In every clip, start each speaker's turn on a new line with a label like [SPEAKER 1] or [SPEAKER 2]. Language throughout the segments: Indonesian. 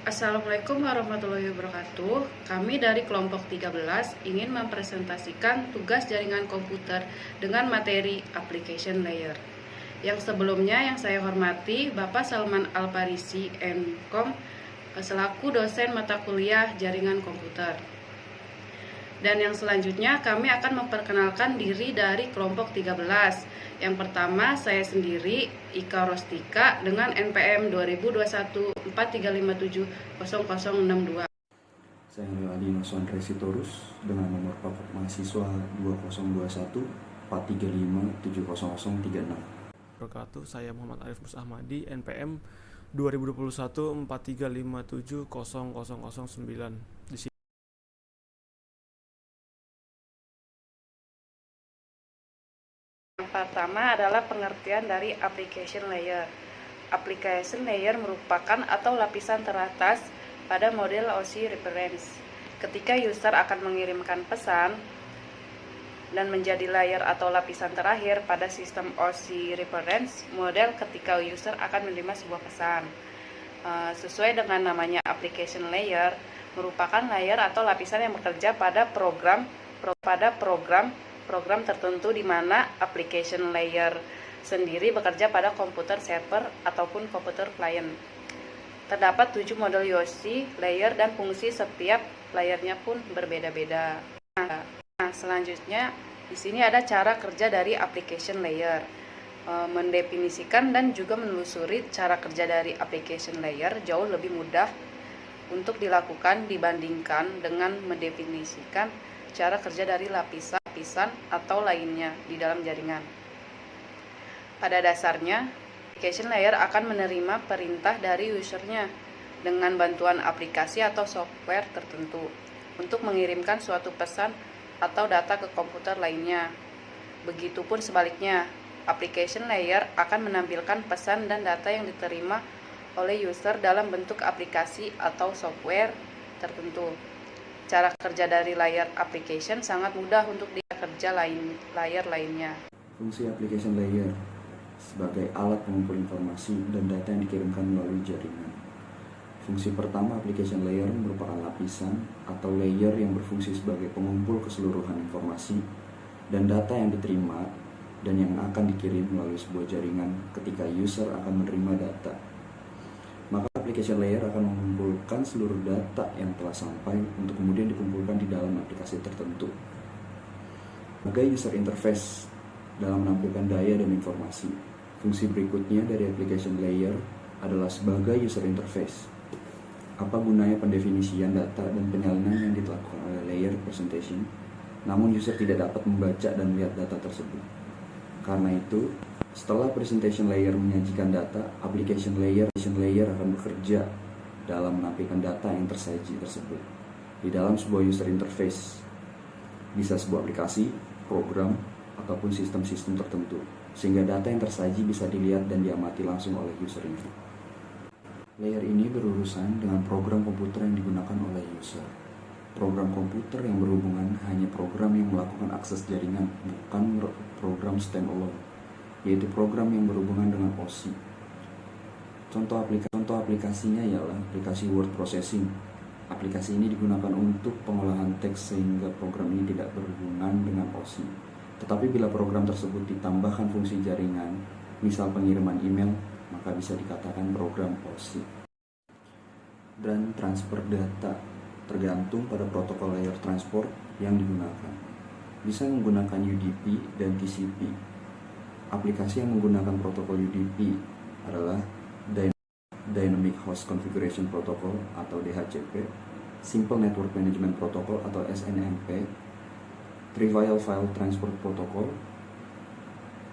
[SPEAKER 1] Assalamualaikum warahmatullahi wabarakatuh. Kami dari kelompok 13 ingin mempresentasikan tugas jaringan komputer dengan materi application layer. Yang sebelumnya yang saya hormati Bapak Salman Al-Parisi, MKom, selaku dosen mata kuliah jaringan komputer. Dan yang selanjutnya kami akan memperkenalkan diri dari kelompok 13. Yang pertama saya sendiri, Ika Rostika, dengan NPM 2021-4357-0062.
[SPEAKER 2] Saya Adi Nuswan Resitorus dengan nomor paket mahasiswa 2021-435-70036.
[SPEAKER 3] Saya Muhammad Arif Musahmadi, NPM 2021-4357-0009. Di sini
[SPEAKER 1] Yang pertama adalah pengertian dari application layer. Application layer merupakan atau lapisan teratas pada model OSI reference. Ketika user akan mengirimkan pesan dan menjadi layer atau lapisan terakhir pada sistem OSI reference model ketika user akan menerima sebuah pesan. Sesuai dengan namanya application layer, merupakan layer atau lapisan yang bekerja pada program tertentu, di mana application layer sendiri bekerja pada komputer server ataupun komputer client. Terdapat 7 model OSI layer dan fungsi setiap layernya pun berbeda-beda. Nah, selanjutnya di sini ada cara kerja dari application layer. Mendefinisikan dan juga menelusuri cara kerja dari application layer jauh lebih mudah untuk dilakukan dibandingkan dengan mendefinisikan cara kerja dari lapisan atau lainnya di dalam jaringan. Pada dasarnya, application layer akan menerima perintah dari usernya dengan bantuan aplikasi atau software tertentu untuk mengirimkan suatu pesan atau data ke komputer lainnya. Begitupun sebaliknya, application layer akan menampilkan pesan dan data yang diterima oleh user dalam bentuk aplikasi atau software tertentu. Cara kerja dari layer application sangat mudah untuk dikerja layer lainnya.
[SPEAKER 2] Fungsi application layer sebagai alat pengumpul informasi dan data yang dikirimkan melalui jaringan. Fungsi pertama application layer merupakan lapisan atau layer yang berfungsi sebagai pengumpul keseluruhan informasi dan data yang diterima dan yang akan dikirim melalui sebuah jaringan ketika user akan menerima data. Maka application layer akan mengumpulkan seluruh data yang telah sampai untuk kemudian dikumpulkan di dalam aplikasi tertentu. Sebagai user interface dalam menampilkan daya dan informasi, fungsi berikutnya dari application layer adalah sebagai user interface. Apa gunanya pendefinisian data dan penyalinan yang dilakukan oleh layer representation, namun user tidak dapat membaca dan melihat data tersebut. Karena itu, setelah presentation layer menyajikan data, application layer akan bekerja dalam menampilkan data yang tersaji tersebut di dalam sebuah user interface, bisa sebuah aplikasi, program, ataupun sistem-sistem tertentu, sehingga data yang tersaji bisa dilihat dan diamati langsung oleh user ini. Layer ini berurusan dengan program komputer yang digunakan oleh user. Program komputer yang berhubungan hanya program yang melakukan akses jaringan, bukan program standalone, yaitu program yang berhubungan dengan OSI. Contoh aplikasinya ialah aplikasi word processing. Aplikasi ini digunakan untuk pengolahan teks sehingga program ini tidak berhubungan dengan OSI. Tetapi bila program tersebut ditambahkan fungsi jaringan, misal pengiriman email, maka bisa dikatakan program OSI. Dan transfer data tergantung pada protokol layer transport yang digunakan. Bisa menggunakan UDP dan TCP. Aplikasi yang menggunakan protokol UDP adalah Dynamic Host Configuration Protocol atau DHCP, Simple Network Management Protocol atau SNMP, Trivial File Transport Protocol,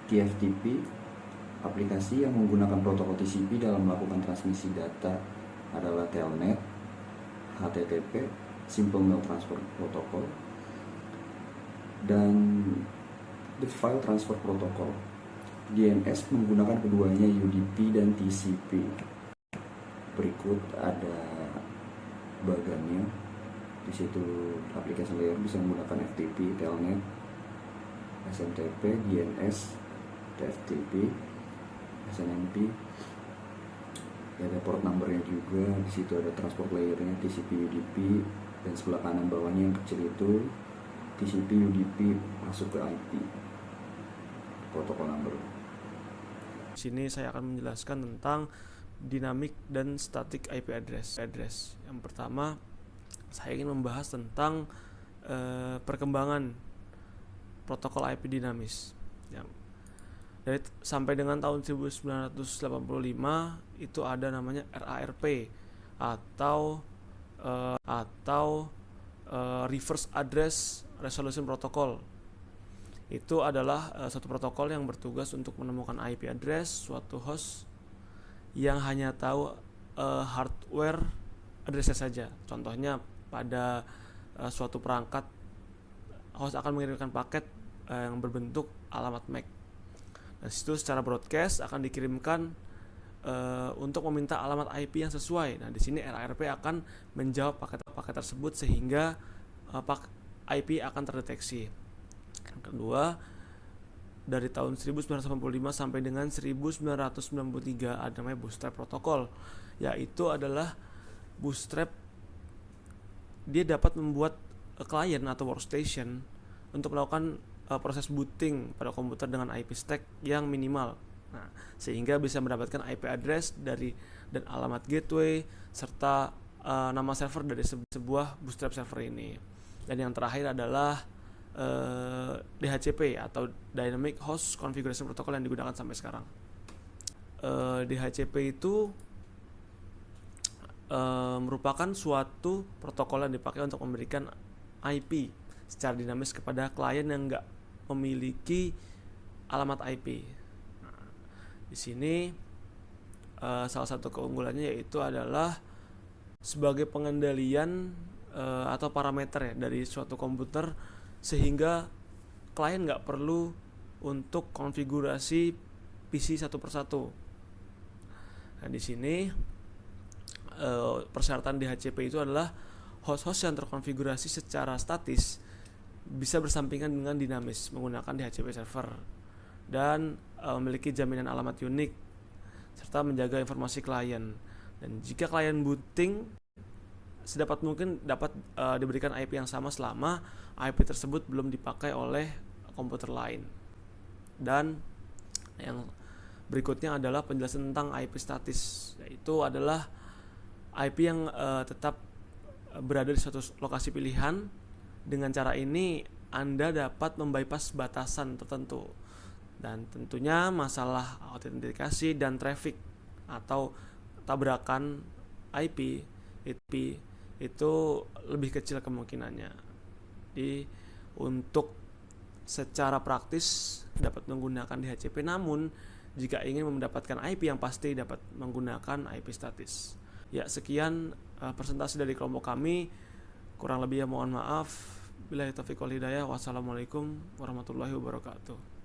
[SPEAKER 2] TFTP. Aplikasi yang menggunakan protokol TCP dalam melakukan transmisi data adalah Telnet, HTTP, Simple Mail Transfer Protocol, dan the File Transfer Protocol. DNS menggunakan keduanya UDP dan TCP. Berikut ada bagannya. Di situ aplikasi layer bisa menggunakan FTP, Telnet, SMTP, DNS, TFTP, SNMP, ada port numbernya juga. Di situ ada transport layernya, TCP UDP, dan sebelah kanan bawahnya yang kecil itu TCP UDP masuk ke IP, protokol number.
[SPEAKER 3] Di sini saya akan menjelaskan tentang dynamic dan static IP address. Yang pertama, saya ingin membahas tentang perkembangan protokol IP dinamis. Ya. Sampai dengan tahun 1985 itu ada namanya RARP atau Reverse Address Resolution Protocol. Itu adalah suatu protokol yang bertugas untuk menemukan IP address suatu host yang hanya tahu hardware addressnya saja. Contohnya pada suatu perangkat, host akan mengirimkan paket yang berbentuk alamat MAC. Nah, situ secara broadcast akan dikirimkan untuk meminta alamat IP yang sesuai. Nah, di sini RARP akan menjawab paket tersebut sehingga IP akan terdeteksi. Yang kedua, dari tahun 1985 sampai dengan 1993 ada namanya bootstrap protokol, yaitu adalah bootstrap, dia dapat membuat klien atau workstation untuk melakukan proses booting pada komputer dengan IP stack yang minimal. Nah, sehingga bisa mendapatkan IP address dan alamat gateway serta nama server dari sebuah bootstrap server ini. Dan yang terakhir adalah DHCP atau Dynamic Host Configuration Protocol yang digunakan sampai sekarang. DHCP itu merupakan suatu protokol yang dipakai untuk memberikan IP secara dinamis kepada klien yang nggak memiliki alamat IP. Nah, di sini salah satu keunggulannya yaitu adalah sebagai pengendalian atau parameter ya dari suatu komputer, sehingga klien nggak perlu untuk konfigurasi PC satu persatu. Nah, di sini persyaratan DHCP itu adalah host-host yang terkonfigurasi secara statis bisa bersampingan dengan dinamis menggunakan DHCP server dan memiliki jaminan alamat unik serta menjaga informasi klien. Dan jika klien booting, sedapat mungkin dapat diberikan IP yang sama selama IP tersebut belum dipakai oleh komputer lain. Dan yang berikutnya adalah penjelasan tentang IP statis, yaitu adalah IP yang tetap berada di suatu lokasi pilihan. Dengan cara ini Anda dapat membypass batasan tertentu, dan tentunya masalah autentikasi dan traffic atau tabrakan IP itu lebih kecil kemungkinannya. Jadi untuk secara praktis dapat menggunakan DHCP, namun jika ingin mendapatkan IP yang pasti dapat menggunakan IP statis. Ya, sekian presentasi dari kelompok kami. Kurang lebihnya mohon maaf. Billahi taufiq wal hidayah. Wassalamualaikum warahmatullahi wabarakatuh.